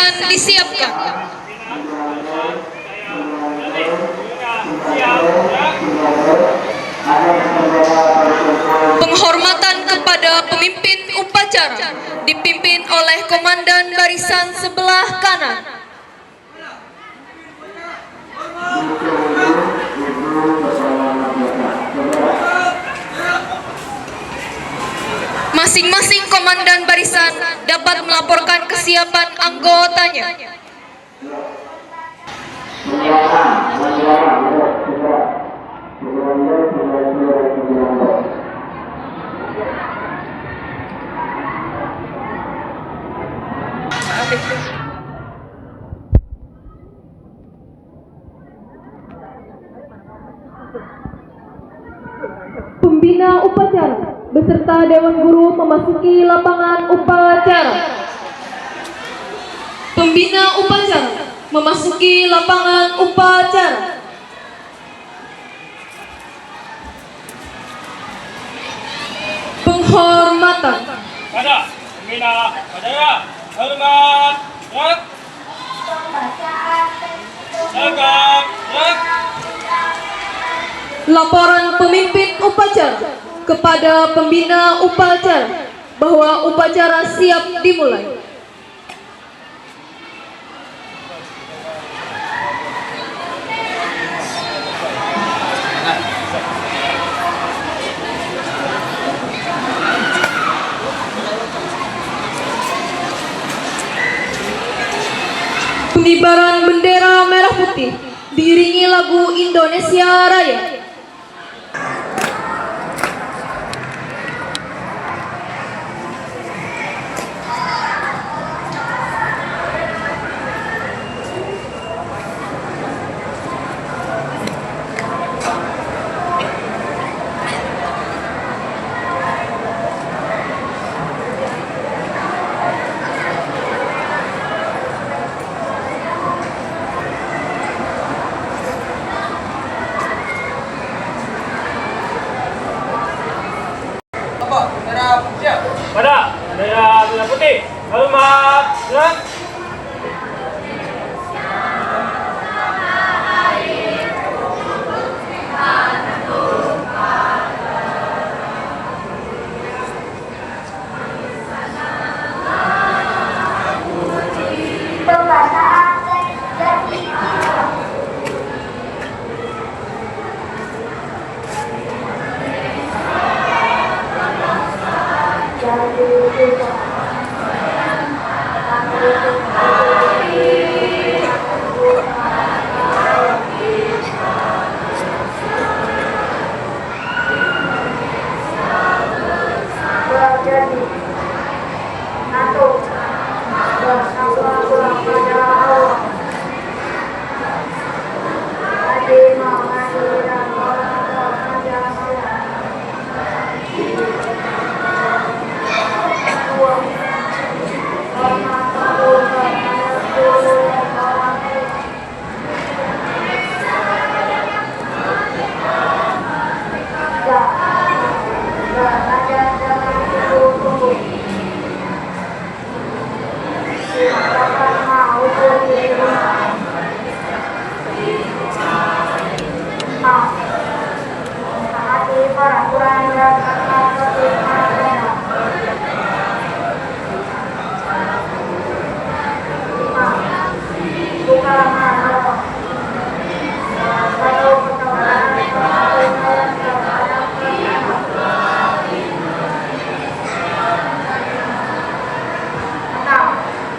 barisan disiapkan. Penghormatan kepada pemimpin upacara dipimpin oleh Komandan Barisan sebelah kanan. Masing-masing komandan barisan dapat melaporkan kesiapan anggotanya. Pembina upacara beserta Dewan Guru memasuki lapangan upacara. Pembina upacara memasuki lapangan upacara. Penghormatan pada pembina upacara, hormat, gerak, tegak, gerak. Laporan pemimpin upacara kepada pembina upacara bahwa upacara siap dimulai. Pengibaran bendera merah putih diiringi lagu Indonesia Raya. Pada bendera merah putih, hormat, gerak.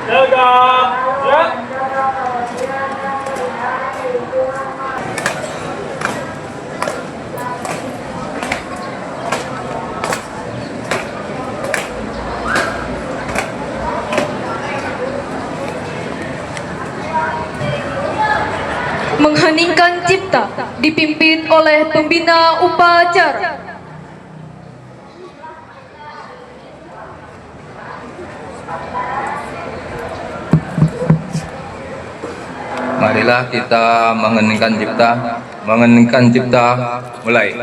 Tegak, gerak. Mengheningkan cipta dipimpin oleh pembina upacara. Marilah kita mengeningkan cipta, mulai.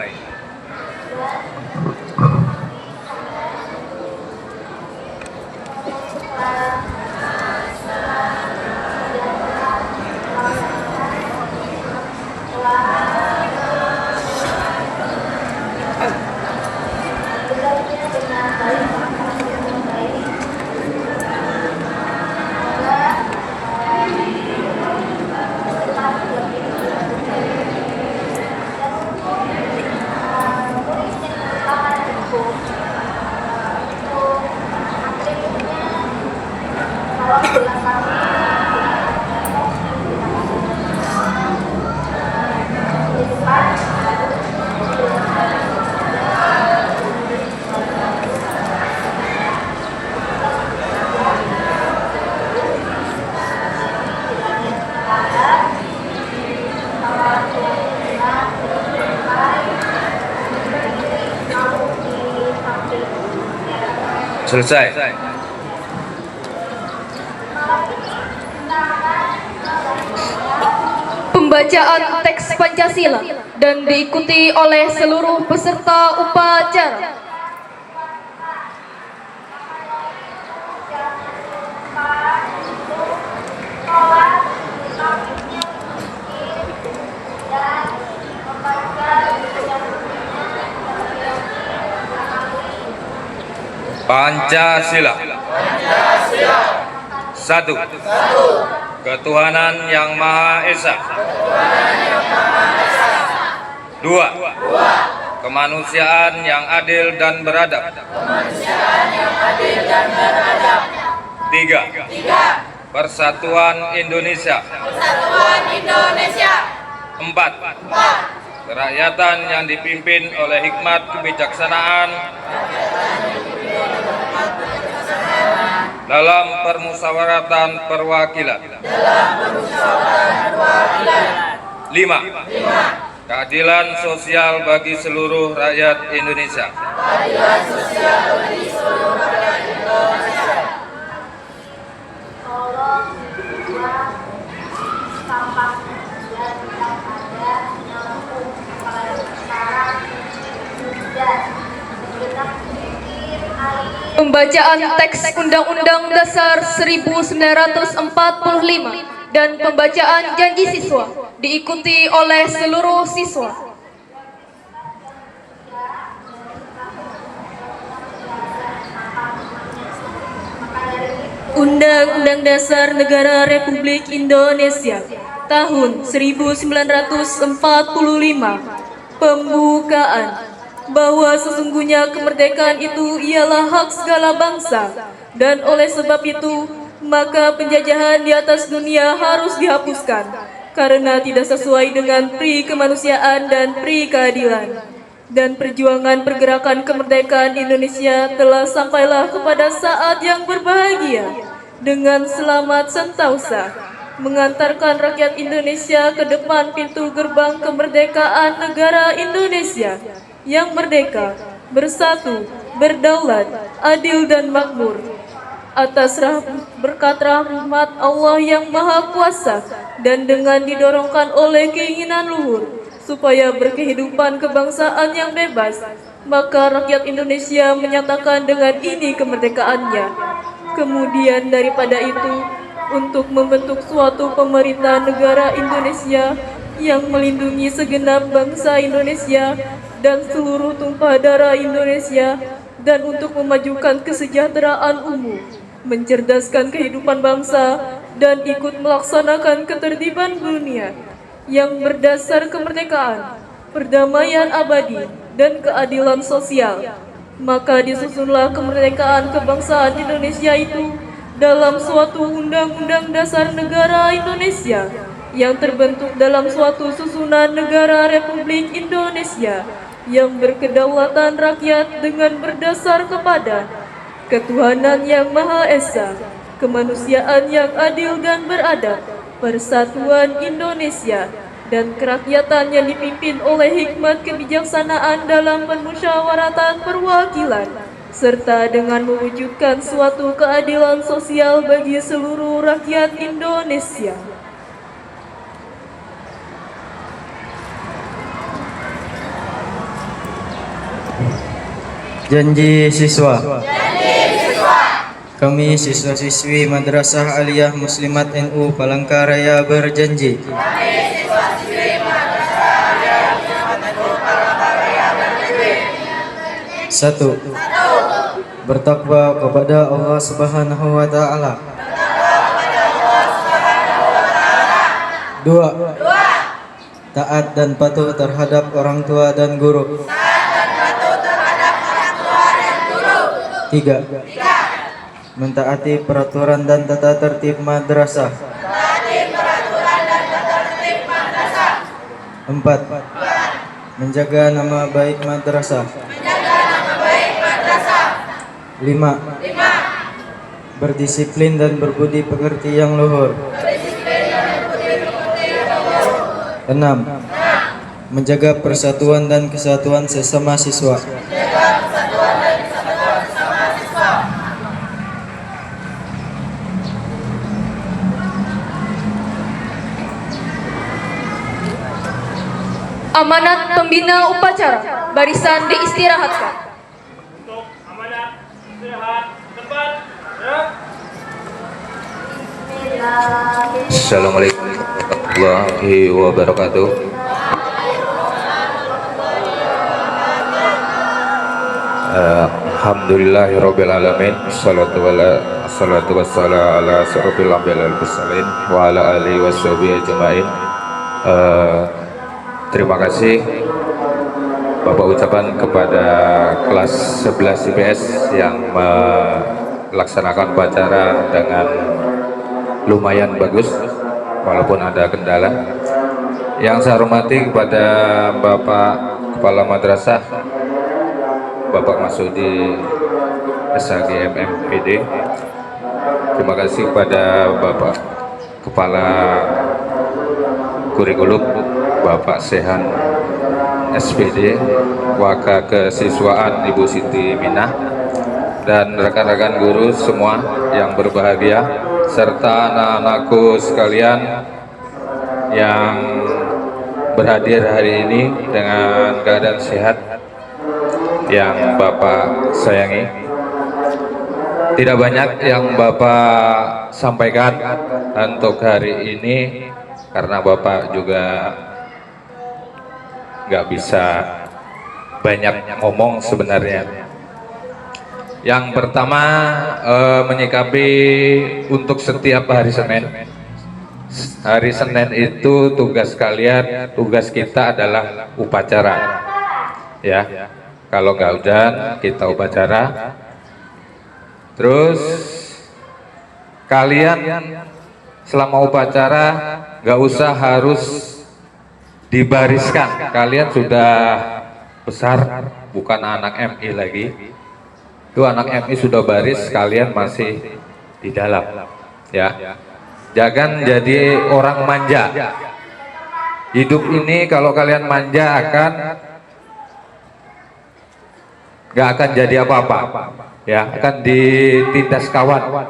Selesai. Pembacaan teks Pancasila dan diikuti oleh seluruh peserta upacara. Pancasila. Satu. Ketuhanan yang Maha Esa. Dua. Kemanusiaan yang adil dan beradab. Tiga. Persatuan Indonesia. Empat. Kerakyatan yang dipimpin oleh hikmat kebijaksanaan dalam permusyawaratan perwakilan. Lima. Keadilan sosial bagi seluruh rakyat Indonesia. Pembacaan teks Undang-Undang Dasar 1945 dan pembacaan janji siswa diikuti oleh seluruh siswa. Undang-Undang Dasar Negara Republik Indonesia tahun 1945. Pembukaan. Bahwa sesungguhnya kemerdekaan itu ialah hak segala bangsa, dan oleh sebab itu maka penjajahan di atas dunia harus dihapuskan karena tidak sesuai dengan pri kemanusiaan dan pri keadilan. Dan perjuangan pergerakan kemerdekaan Indonesia telah sampailah kepada saat yang berbahagia dengan selamat sentosa, mengantarkan rakyat Indonesia ke depan pintu gerbang kemerdekaan negara Indonesia yang merdeka, bersatu, berdaulat, adil dan makmur. Atas berkat rahmat Allah yang Maha Kuasa dan dengan didorongkan oleh keinginan luhur supaya berkehidupan kebangsaan yang bebas, maka rakyat Indonesia menyatakan dengan ini kemerdekaannya. Kemudian daripada itu, untuk membentuk suatu pemerintah negara Indonesia yang melindungi segenap bangsa Indonesia dan seluruh tumpah darah Indonesia, dan untuk memajukan kesejahteraan umum, mencerdaskan kehidupan bangsa, dan ikut melaksanakan ketertiban dunia yang berdasar kemerdekaan, perdamaian abadi, dan keadilan sosial. Maka disusunlah kemerdekaan kebangsaan Indonesia itu dalam suatu Undang-Undang Dasar Negara Indonesia yang terbentuk dalam suatu susunan negara Republik Indonesia yang berkedaulatan rakyat dengan berdasar kepada ketuhanan yang Maha Esa, kemanusiaan yang adil dan beradab, persatuan Indonesia, dan kerakyatan yang dipimpin oleh hikmat kebijaksanaan dalam permusyawaratan perwakilan, serta dengan mewujudkan suatu keadilan sosial bagi seluruh rakyat Indonesia. Janji siswa. Kami siswa-siswi Madrasah Aliyah Muslimat NU Palangkaraya berjanji. Satu. Bertakwa kepada Allah Subhanahu wa taala. Dua. Taat dan patuh terhadap orang tua dan guru. Tiga. Mentaati peraturan dan tata tertib madrasah. Empat. Menjaga nama baik madrasah. Lima. Berdisiplin dan berbudi pekerti yang luhur. Enam. Menjaga persatuan dan kesatuan sesama siswa. Amanat pembina upacara, barisan diistirahatkan. Untuk amanat istirahat tempat. Gerak. Assalamualaikum warahmatullahi wabarakatuh. Alhamdulillahirabbil alamin. Wassalatu wassalamu ala asyrofil anbiya'i wal mursalin wa ala alihi washabihi ajmain. Terima kasih Bapak ucapan kepada kelas 11 IPS yang melaksanakan upacara dengan lumayan bagus walaupun ada kendala. Yang saya hormati kepada Bapak Kepala Madrasah Bapak Masudi SHG MMPD. Terima kasih kepada Bapak Kepala Kurikulum Bapak Sehan SPD, Waka Kesiswaan Ibu Siti Minah, dan rekan-rekan guru semua yang berbahagia, serta anak-anakku sekalian yang berhadir hari ini dengan keadaan sehat yang Bapak sayangi. Tidak banyak yang Bapak sampaikan untuk hari ini karena Bapak juga nggak bisa banyak ngomong sebenarnya. Yang pertama, menyikapi untuk setiap hari Senin. Hari Senin itu tugas kalian, tugas kita adalah upacara. Ya, kalau nggak hujan kita upacara. Terus kalian selama upacara nggak usah harus dibariskan. Kalian sudah besar, bukan anak MI lagi. Itu anak MI sudah baris, kalian masih di dalam. Ya, jangan jadi orang manja. Hidup ini kalau kalian manja nggak akan jadi apa-apa. Ya, akan ditindas kawan.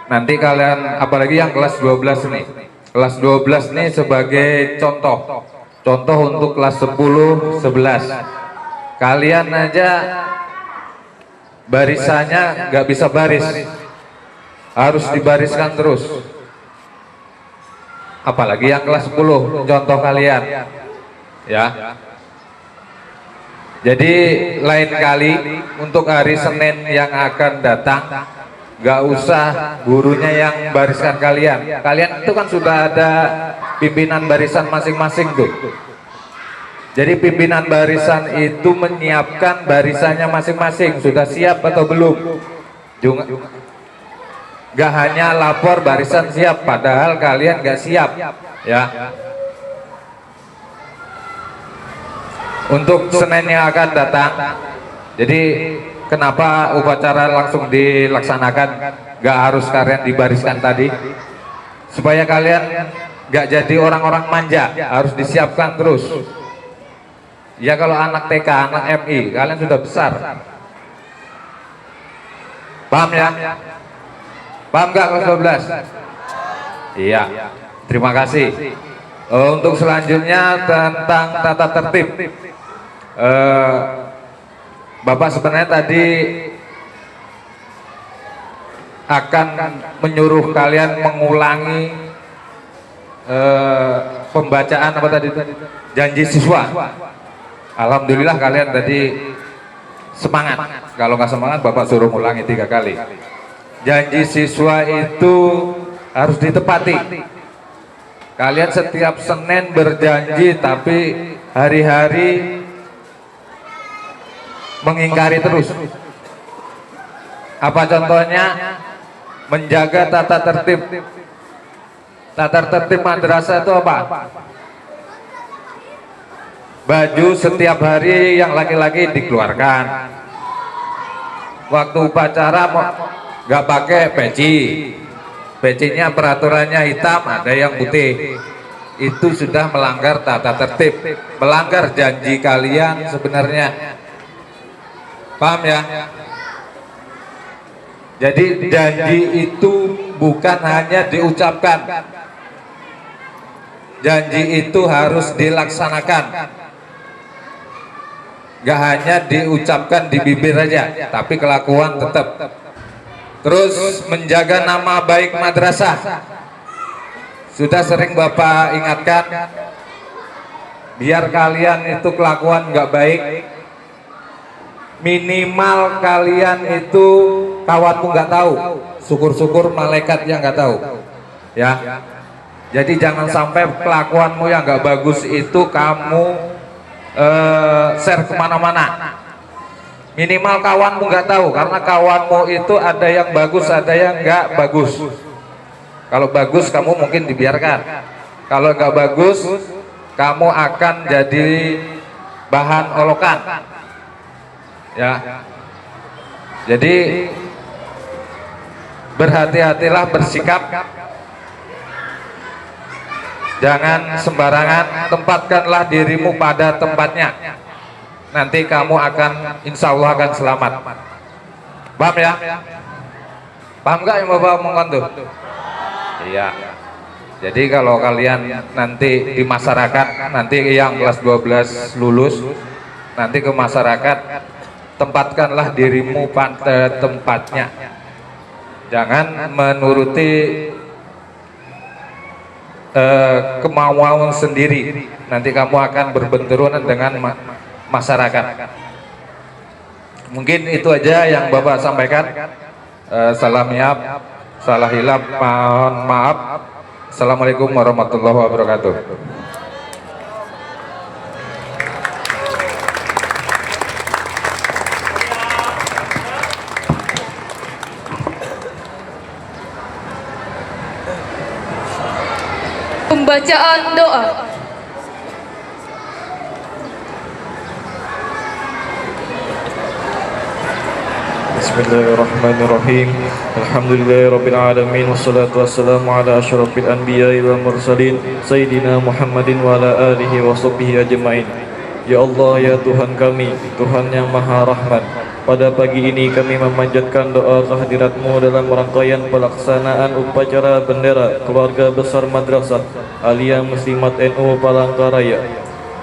Nanti kalian, apalagi yang kelas 12 nih. Kelas 12 nih sebagai contoh. Contoh untuk kelas 10, 11. Kalian aja barisannya nggak bisa baris. Harus dibariskan terus. Apalagi yang kelas 10, contoh kalian. Ya. Jadi lain kali untuk hari Senin yang akan datang, gak usah gurunya yang bariskan kalian. Kalian itu kan sudah ada pimpinan barisan masing-masing tuh. Jadi pimpinan barisan itu menyiapkan barisannya masing-masing. Sudah siap atau belum? Gak hanya lapor barisan siap, padahal kalian gak siap. Ya. Untuk Senin yang akan datang, jadi kenapa upacara langsung dilaksanakan, gak harus kalian dibariskan tadi, supaya kalian gak jadi orang-orang manja, harus disiapkan terus. Ya kalau anak TK, anak MI, kalian sudah besar. Paham ya? Paham gak kelas 12? Iya, terima kasih. Untuk selanjutnya tentang tata tertib. Bapak sebenarnya tadi akan menyuruh kalian mengulangi pembacaan apa tadi, janji siswa. Alhamdulillah kalian tadi semangat. Kalau nggak semangat Bapak suruh ulangi 3 kali. Janji siswa itu harus ditepati. Kalian setiap Senin berjanji tapi hari-hari mengingkari terus. Apa contohnya? Menjaga tata tertib. Tata tertib madrasah itu apa? Baju setiap hari yang laki-laki dikeluarkan. Waktu upacara nggak pakai peci. Pecinya peraturannya hitam, ada yang putih. Itu sudah melanggar tata tertib, melanggar janji kalian sebenarnya. Paham ya? Jadi janji itu bukan hanya diucapkan, Janji itu harus dilaksanakan. Gak hanya diucapkan di bibir aja, tapi kelakuan tetap. Terus menjaga nama baik madrasah. Sudah sering Bapak ingatkan, biar kalian itu kelakuan gak baik, minimal kalian itu kawanmu nggak tahu, syukur-syukur malaikat yang nggak tahu, ya. Jadi jangan sampai kelakuanmu yang nggak bagus itu kamu share kemana-mana. Minimal kawanmu nggak tahu, karena kawanmu itu ada yang bagus, ada yang nggak bagus. Kalau bagus kamu mungkin dibiarkan, kalau nggak bagus kamu akan jadi bahan olokan, ya. Jadi berhati-hatilah bersikap, jangan sembarangan, tempatkanlah dirimu pada tempatnya. Nanti kamu akan, insya Allah akan selamat. Paham ya? Paham nggak yang Bapak omongkan tuh? Iya. Jadi kalau kalian nanti di masyarakat, nanti yang kelas 12 lulus, nanti ke masyarakat, tempatkanlah dirimu pada tempatnya. Jangan menuruti kemauan sendiri. Nanti kamu akan berbenturan dengan masyarakat. Mungkin itu aja yang Bapak sampaikan. Salam niat, salah hilaf, mohon maaf. Assalamualaikum warahmatullahi wabarakatuh. Pembacaan doa. Bismillahirrahmanirrahim. Alhamdulillahirabbil alamin wassalatu wassalamu ala asyrafil anbiya'i wal mursalin sayyidina Muhammadin wa ala alihi wa sahbihi ajmain. Ya Allah, ya Tuhan kami, Tuhan yang Maha Rahman, pada pagi ini kami memanjatkan doa kehadirat-Mu dalam rangkaian pelaksanaan upacara bendera keluarga besar Madrasah Aliyah Muslimat NU Palangkaraya.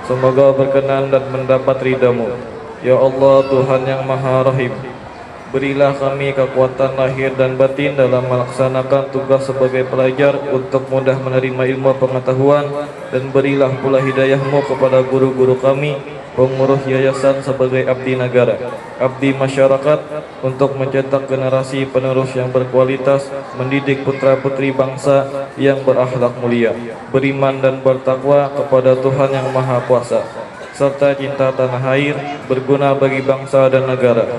Semoga berkenan dan mendapat ridha-Mu. Ya Allah, Tuhan yang Maha Rahim, berilah kami kekuatan lahir dan batin dalam melaksanakan tugas sebagai pelajar untuk mudah menerima ilmu pengetahuan, dan berilah pula hidayah-Mu kepada guru-guru kami, pengurus yayasan sebagai abdi negara, abdi masyarakat, untuk mencetak generasi penerus yang berkualitas, mendidik putra-putri bangsa yang berakhlak mulia, beriman dan bertakwa kepada Tuhan yang Maha Kuasa, serta cinta tanah air, berguna bagi bangsa dan negara.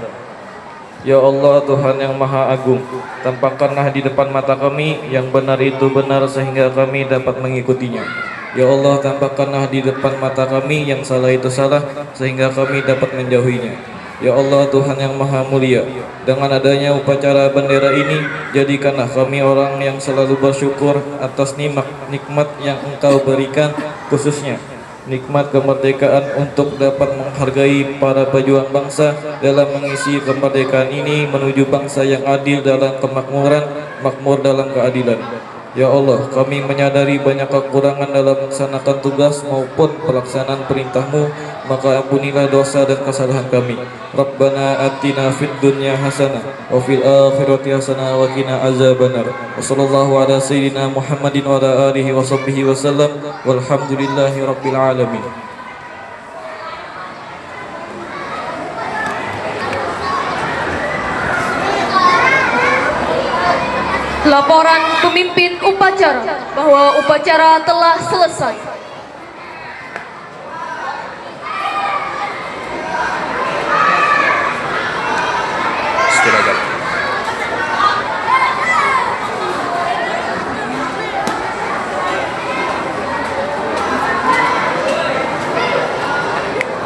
Ya Allah, Tuhan yang Maha Agung, tampakkanlah di depan mata kami yang benar itu benar sehingga kami dapat mengikutinya. Ya Allah, tampakkanlah di depan mata kami yang salah itu salah sehingga kami dapat menjauhinya. Ya Allah, Tuhan yang Maha Mulia, dengan adanya upacara bendera ini, jadikanlah kami orang yang selalu bersyukur atas nikmat yang Engkau berikan, khususnya nikmat kemerdekaan, untuk dapat menghargai para pejuang bangsa dalam mengisi kemerdekaan ini menuju bangsa yang adil dalam kemakmuran, makmur dalam keadilan. Ya Allah, kami menyadari banyak kekurangan dalam melaksanakan tugas maupun pelaksanaan perintah-Mu, maka ampunilah dosa dan kesalahan kami. Rabbana atina fid dunya hasanah wa fil akhirati hasanah wa qina azabannar. Wa sallallahu ala sayyidina Muhammadin wa ala alihi wa sahbihi wasallam. Walhamdulillahi rabbil alamin. Laporan pemimpin upacara bahwa upacara telah selesai.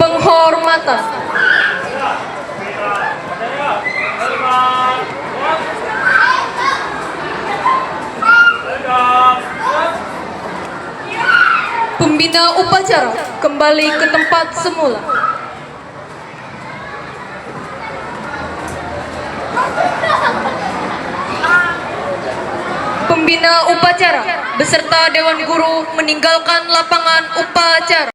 Penghormatan. Pembina upacara kembali ke tempat semula. Pembina upacara beserta Dewan Guru meninggalkan lapangan upacara.